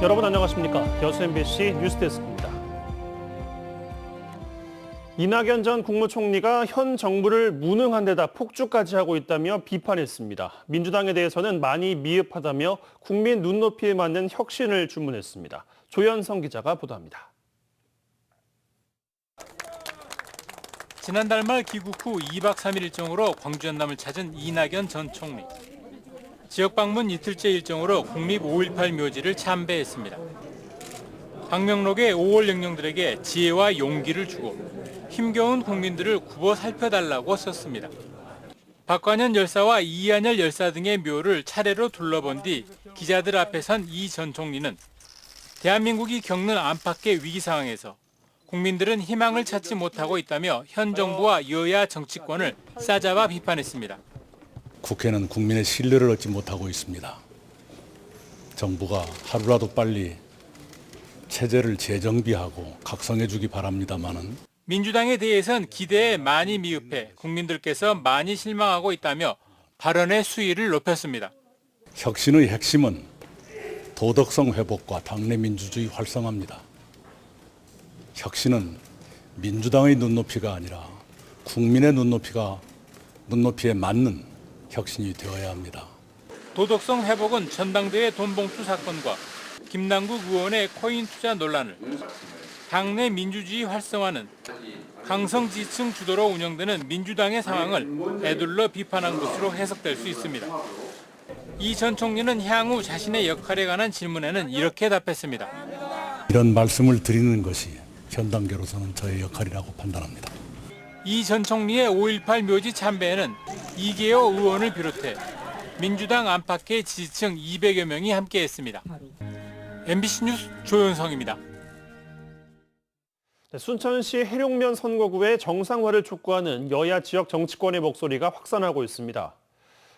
여러분 안녕하십니까? 여수 MBC 뉴스데스크입니다. 이낙연 전 국무총리가 현 정부를 무능한 데다 폭주까지 하고 있다며 비판했습니다. 민주당에 대해서는 많이 미흡하다며 국민 눈높이에 맞는 혁신을 주문했습니다. 조현성 기자가 보도합니다. 지난달 말 귀국 후 2박 3일 일정으로 광주 연남을 찾은 이낙연 전 총리. 지역 방문 이틀째 일정으로 국립 5.18 묘지를 참배했습니다. 방명록에 5월 영령들에게 지혜와 용기를 주고 힘겨운 국민들을 굽어 살펴달라고 썼습니다. 박관현 열사와 이한열 열사 등의 묘를 차례로 둘러본 뒤 기자들 앞에 선 이 전 총리는 대한민국이 겪는 안팎의 위기 상황에서 국민들은 희망을 찾지 못하고 있다며 현 정부와 여야 정치권을 싸잡아 비판했습니다. 국회는 국민의 신뢰를 얻지 못하고 있습니다. 정부가 하루라도 빨리 체제를 재정비하고 각성해 주기 바랍니다마는 민주당에 대해선 기대에 많이 미흡해 국민들께서 많이 실망하고 있다며 발언의 수위를 높였습니다. 혁신의 핵심은 도덕성 회복과 당내 민주주의 활성화입니다. 혁신은 민주당의 눈높이가 아니라 국민의 눈높이에 맞는 혁신이 되어야 합니다. 도덕성 회복은 전당대회 돈봉투 사건과 김남국 의원의 코인 투자 논란을, 당내 민주주의 활성화는 강성지층 주도로 운영되는 민주당의 상황을 에둘러 비판한 것으로 해석될 수 있습니다. 이 전 총리는 향후 자신의 역할에 관한 질문에는 이렇게 답했습니다. 이런 말씀을 드리는 것이 현 단계로서는 저의 역할이라고 판단합니다. 이 전 총리의 5.18 묘지 참배에는 이계호 의원을 비롯해 민주당 안팎의 지지층 200여 명이 함께했습니다. MBC 뉴스 조현성입니다. 순천시 해룡면 선거구의 정상화를 촉구하는 여야 지역 정치권의 목소리가 확산하고 있습니다.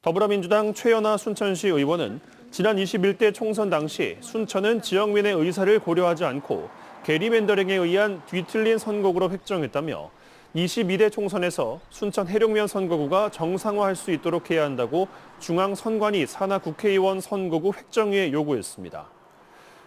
더불어민주당 최연아 순천시 의원은 지난 21대 총선 당시 순천은 지역민의 의사를 고려하지 않고 게리맨더링에 의한 뒤틀린 선거구로 획정했다며 22대 총선에서 순천 해룡면 선거구가 정상화할 수 있도록 해야 한다고 중앙선관위 산하 국회의원 선거구 획정위에 요구했습니다.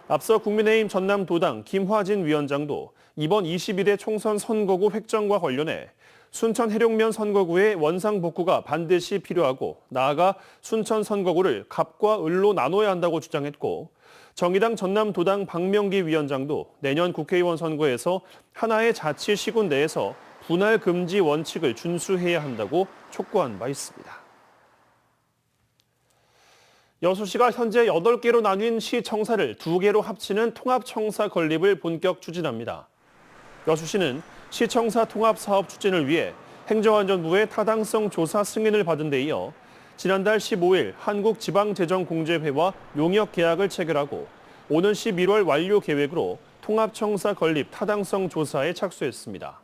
앞서 국민의힘 전남도당 김화진 위원장도 이번 22대 총선 선거구 획정과 관련해 순천 해룡면 선거구의 원상복구가 반드시 필요하고 나아가 순천 선거구를 갑과 을로 나눠야 한다고 주장했고 정의당 전남도당 박명기 위원장도 내년 국회의원 선거에서 하나의 자치시군 내에서 분할 금지 원칙을 준수해야 한다고 촉구한 바 있습니다. 여수시가 현재 8개로 나뉜 시청사를 2개로 합치는 통합청사 건립을 본격 추진합니다. 여수시는 시청사 통합사업 추진을 위해 행정안전부의 타당성 조사 승인을 받은 데 이어 지난달 15일 한국지방재정공제회와 용역 계약을 체결하고 오는 11월 완료 계획으로 통합청사 건립 타당성 조사에 착수했습니다.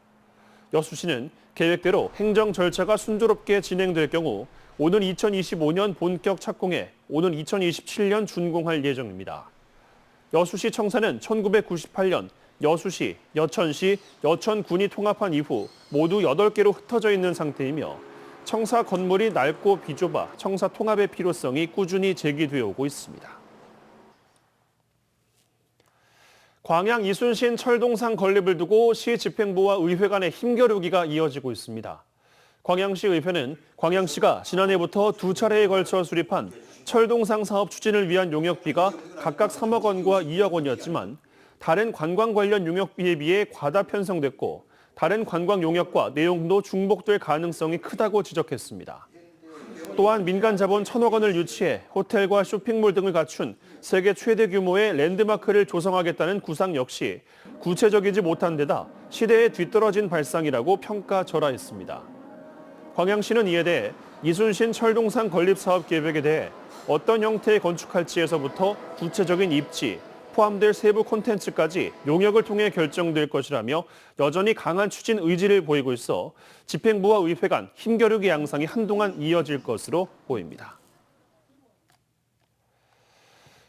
여수시는 계획대로 행정 절차가 순조롭게 진행될 경우 오는 2025년 본격 착공해 오는 2027년 준공할 예정입니다. 여수시 청사는 1998년 여수시, 여천시, 여천군이 통합한 이후 모두 8개로 흩어져 있는 상태이며 청사 건물이 낡고 비좁아 청사 통합의 필요성이 꾸준히 제기되어 오고 있습니다. 광양 이순신 철동상 건립을 두고 시 집행부와 의회 간의 힘겨루기가 이어지고 있습니다. 광양시 의회는 광양시가 지난해부터 2차례에 걸쳐 수립한 철동상 사업 추진을 위한 용역비가 각각 3억 원과 2억 원이었지만 다른 관광 관련 용역비에 비해 과다 편성됐고 다른 관광 용역과 내용도 중복될 가능성이 크다고 지적했습니다. 또한 민간 자본 1,000억 원을 유치해 호텔과 쇼핑몰 등을 갖춘 세계 최대 규모의 랜드마크를 조성하겠다는 구상 역시 구체적이지 못한 데다 시대에 뒤떨어진 발상이라고 평가절하했습니다. 광양시는 이에 대해 이순신 철동상 건립 사업 계획에 대해 어떤 형태의 건축할지에서부터 구체적인 입지, 포함될 세부 콘텐츠까지 용역을 통해 결정될 것이라며 여전히 강한 추진 의지를 보이고 있어 집행부와 의회 간 힘겨루기 양상이 한동안 이어질 것으로 보입니다.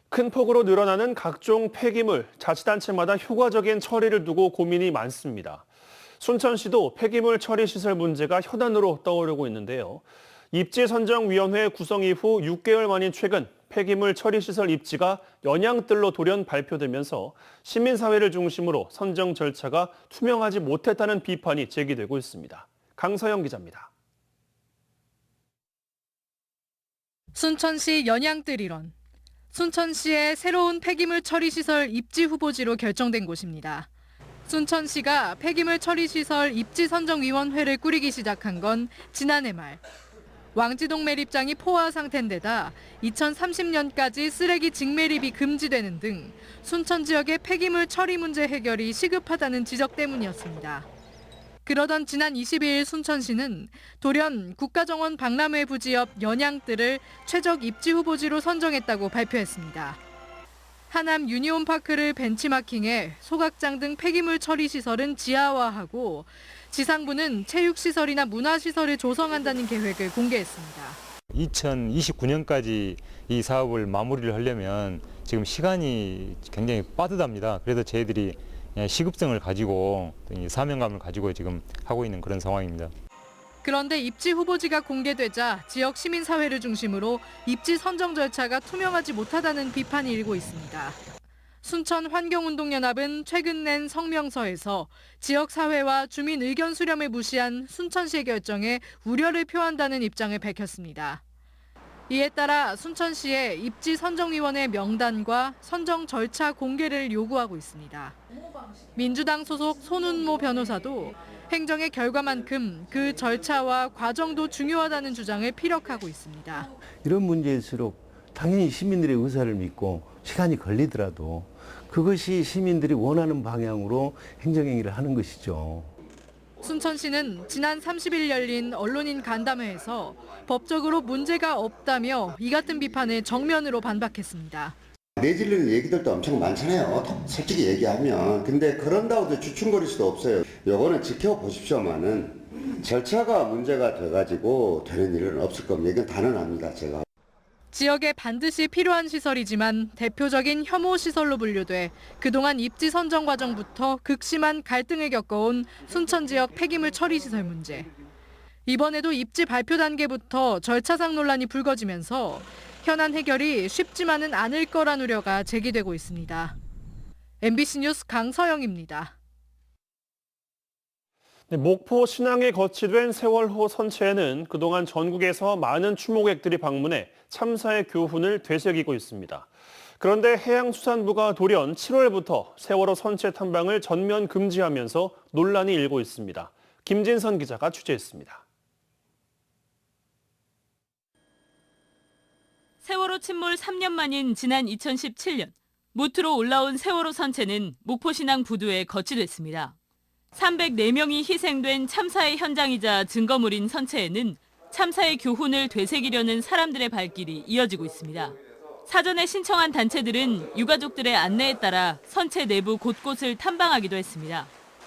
큰 폭으로 늘어나는 각종 폐기물, 자치단체마다 효과적인 처리를 두고 고민이 많습니다. 순천시도 폐기물 처리 시설 문제가 현안으로 떠오르고 있는데요. 입지선정위원회 구성 이후 6개월 만인 최근 폐기물 처리시설 입지가 연양뜰로 돌연 발표되면서 시민사회를 중심으로 선정 절차가 투명하지 못했다는 비판이 제기되고 있습니다. 강서영 기자입니다. 순천시 연양뜰 일원. 순천시의 새로운 폐기물 처리시설 입지 후보지로 결정된 곳입니다. 순천시가 폐기물 처리시설 입지선정위원회를 꾸리기 시작한 건 지난해 말. 왕지동 매립장이 포화 상태인데다 2030년까지 쓰레기 직매립이 금지되는 등 순천 지역의 폐기물 처리 문제 해결이 시급하다는 지적 때문이었습니다. 그러던 지난 22일 순천시는 돌연 국가정원 박람회 부지 옆 연양뜰을 최적 입지 후보지로 선정했다고 발표했습니다. 하남 유니온파크를 벤치마킹해 소각장 등 폐기물 처리 시설은 지하화하고 지상부는 체육시설이나 문화시설을 조성한다는 계획을 공개했습니다. 2029년까지 이 사업을 마무리를 하려면 지금 시간이 굉장히 빠듯합니다. 그래서 저희들이 시급성을 가지고 사명감을 가지고 지금 하고 있는 그런 상황입니다. 그런데 입지 후보지가 공개되자 지역 시민사회를 중심으로 입지 선정 절차가 투명하지 못하다는 비판이 일고 있습니다. 순천환경운동연합은 최근 낸 성명서에서 지역사회와 주민 의견 수렴을 무시한 순천시의 결정에 우려를 표한다는 입장을 밝혔습니다. 이에 따라 순천시의 입지 선정위원회 명단과 선정 절차 공개를 요구하고 있습니다. 민주당 소속 손운모 변호사도 행정의 결과만큼 그 절차와 과정도 중요하다는 주장을 피력하고 있습니다. 이런 문제일수록 당연히 시민들의 의사를 믿고 시간이 걸리더라도 그것이 시민들이 원하는 방향으로 행정행위를 하는 것이죠. 순천시는 지난 30일 열린 언론인 간담회에서 법적으로 문제가 없다며 이 같은 비판에 정면으로 반박했습니다. 내질르는 얘기들도 엄청 많잖아요. 솔직히 얘기하면. 근데 그런다고 해도 주춤거릴 수도 없어요. 요거는 지켜보십시오만은 절차가 문제가 돼가지고 되는 일은 없을 겁니다. 이건 단언합니다, 제가. 지역에 반드시 필요한 시설이지만 대표적인 혐오 시설로 분류돼 그동안 입지 선정 과정부터 극심한 갈등을 겪어온 순천 지역 폐기물 처리 시설 문제. 이번에도 입지 발표 단계부터 절차상 논란이 불거지면서 현안 해결이 쉽지만은 않을 거란 우려가 제기되고 있습니다. MBC 뉴스 강서영입니다. 목포 신항에 거치된 세월호 선체에는 그동안 전국에서 많은 추모객들이 방문해 참사의 교훈을 되새기고 있습니다. 그런데 해양수산부가 돌연 7월부터 세월호 선체 탐방을 전면 금지하면서 논란이 일고 있습니다. 김진선 기자가 취재했습니다. 세월호 침몰 3년 만인 지난 2017년 무트로 올라온 세월호 선체는 목포신항 부두에 거치됐습니다. 304명이 희생된 참사의 현장이자 증거물인 선체에는 참사의 교훈을 되새기려는 사람들의 발길이 이어지고 있습니다. 사전에 신청한 단체들은 유가족들의 안내에 따라 선체 내부 곳곳을 탐방하기도 했습니다.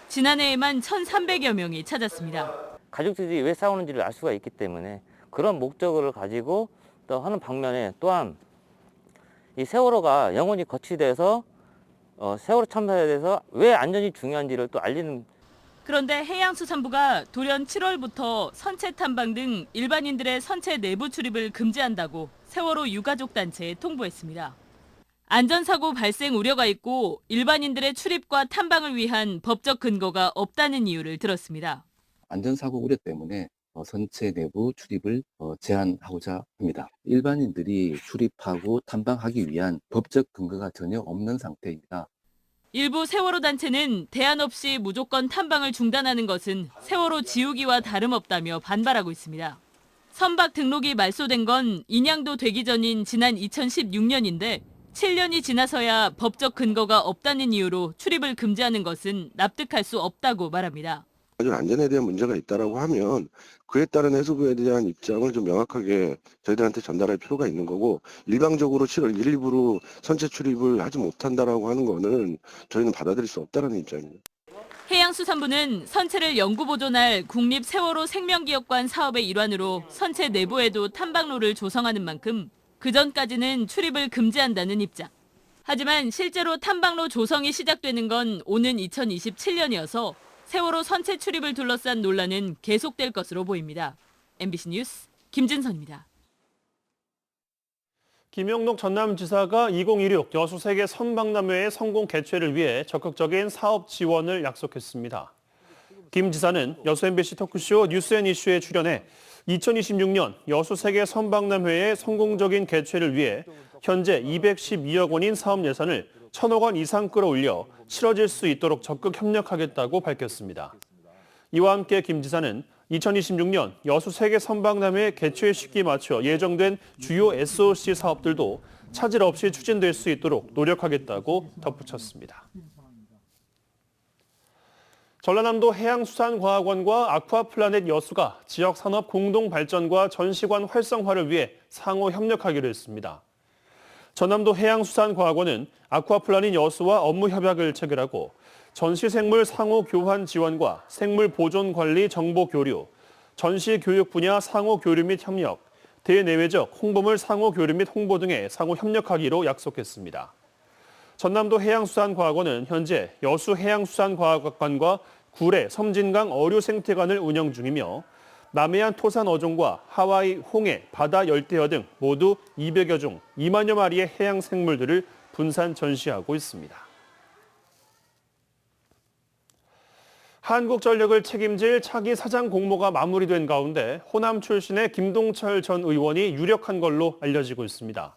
지난해에만 1,300여 명이 찾았습니다. 가족들이 왜 싸우는지를 알 수가 있기 때문에 그런 목적을 가지고 또 하는 방면에 또한 이 세월호가 영원히 거치돼서 세월호 참사에 대해서 왜 안전이 중요한지를 또 알리는. 그런데 해양수산부가 돌연 7월부터 선체 탐방 등 일반인들의 선체 내부 출입을 금지한다고 세월호 유가족 단체에 통보했습니다. 안전사고 발생 우려가 있고 일반인들의 출입과 탐방을 위한 법적 근거가 없다는 이유를 들었습니다. 안전사고 우려 때문에 선체 내부 출입을 제한하고자 합니다. 일반인들이 출입하고 탐방하기 위한 법적 근거가 전혀 없는 상태입니다. 일부 세월호 단체는 대안 없이 무조건 탐방을 중단하는 것은 세월호 지우기와 다름없다며 반발하고 있습니다. 선박 등록이 말소된 건 인양도 되기 전인 지난 2016년인데 7년이 지나서야 법적 근거가 없다는 이유로 출입을 금지하는 것은 납득할 수 없다고 말합니다. 안전에 대한 문제가 있다라고 하면 그에 따른 해수부에 대한 입장을 좀 명확하게 저희들한테 전달할 필요가 있는 거고, 일방적으로 7월 1, 2부로 선체 출입을 하지 못한다라고 하는 거는 저희는 받아들일 수 없다는 입장입니다. 해양수산부는 선체를 영구 보존할 국립 세월호 생명기억관 사업의 일환으로 선체 내부에도 탐방로를 조성하는 만큼 그전까지는 출입을 금지한다는 입장. 하지만 실제로 탐방로 조성이 시작되는 건 오는 2027년이어서 세월호 선체 출입을 둘러싼 논란은 계속될 것으로 보입니다. MBC 뉴스 김진선입니다. 김영록 전남지사가 2016 여수세계 선박람회의 성공 개최를 위해 적극적인 사업 지원을 약속했습니다. 김 지사는 여수 MBC 토크쇼 뉴스앤이슈에 출연해 2026년 여수세계 선박람회의 성공적인 개최를 위해 현재 212억 원인 사업 예산을 1,000억 원 이상 끌어올려 치러질 수 있도록 적극 협력하겠다고 밝혔습니다. 이와 함께 김 지사는 2026년 여수 세계 선박람회 개최 시기에 맞춰 예정된 주요 SOC 사업들도 차질 없이 추진될 수 있도록 노력하겠다고 덧붙였습니다. 전라남도 해양수산과학원과 아쿠아플라넷 여수가 지역 산업 공동 발전과 전시관 활성화를 위해 상호 협력하기로 했습니다. 전남도 해양수산과학원은 아쿠아플라넷 여수와 업무 협약을 체결하고 전시생물 상호 교환 지원과 생물 보존 관리 정보 교류, 전시 교육 분야 상호 교류 및 협력, 대내외적 홍보물 상호 교류 및 홍보 등에 상호 협력하기로 약속했습니다. 전남도 해양수산과학원은 현재 여수 해양수산과학관과 구례 섬진강 어류생태관을 운영 중이며 남해안 토산 어종과 하와이 홍해, 바다 열대어 등 모두 200여 종, 2만여 마리의 해양 생물들을 분산 전시하고 있습니다. 한국전력을 책임질 차기 사장 공모가 마무리된 가운데 호남 출신의 김동철 전 의원이 유력한 걸로 알려지고 있습니다.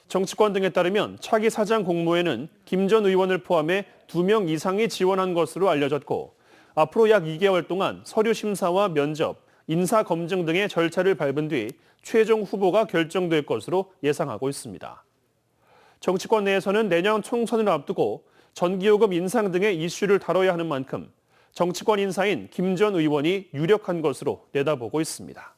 정치권 등에 따르면 차기 사장 공모에는 김 전 의원을 포함해 2명 이상이 지원한 것으로 알려졌고 앞으로 약 2개월 동안 서류 심사와 면접, 인사 검증 등의 절차를 밟은 뒤 최종 후보가 결정될 것으로 예상하고 있습니다. 정치권 내에서는 내년 총선을 앞두고 전기요금 인상 등의 이슈를 다뤄야 하는 만큼 정치권 인사인 김 전 의원이 유력한 것으로 내다보고 있습니다.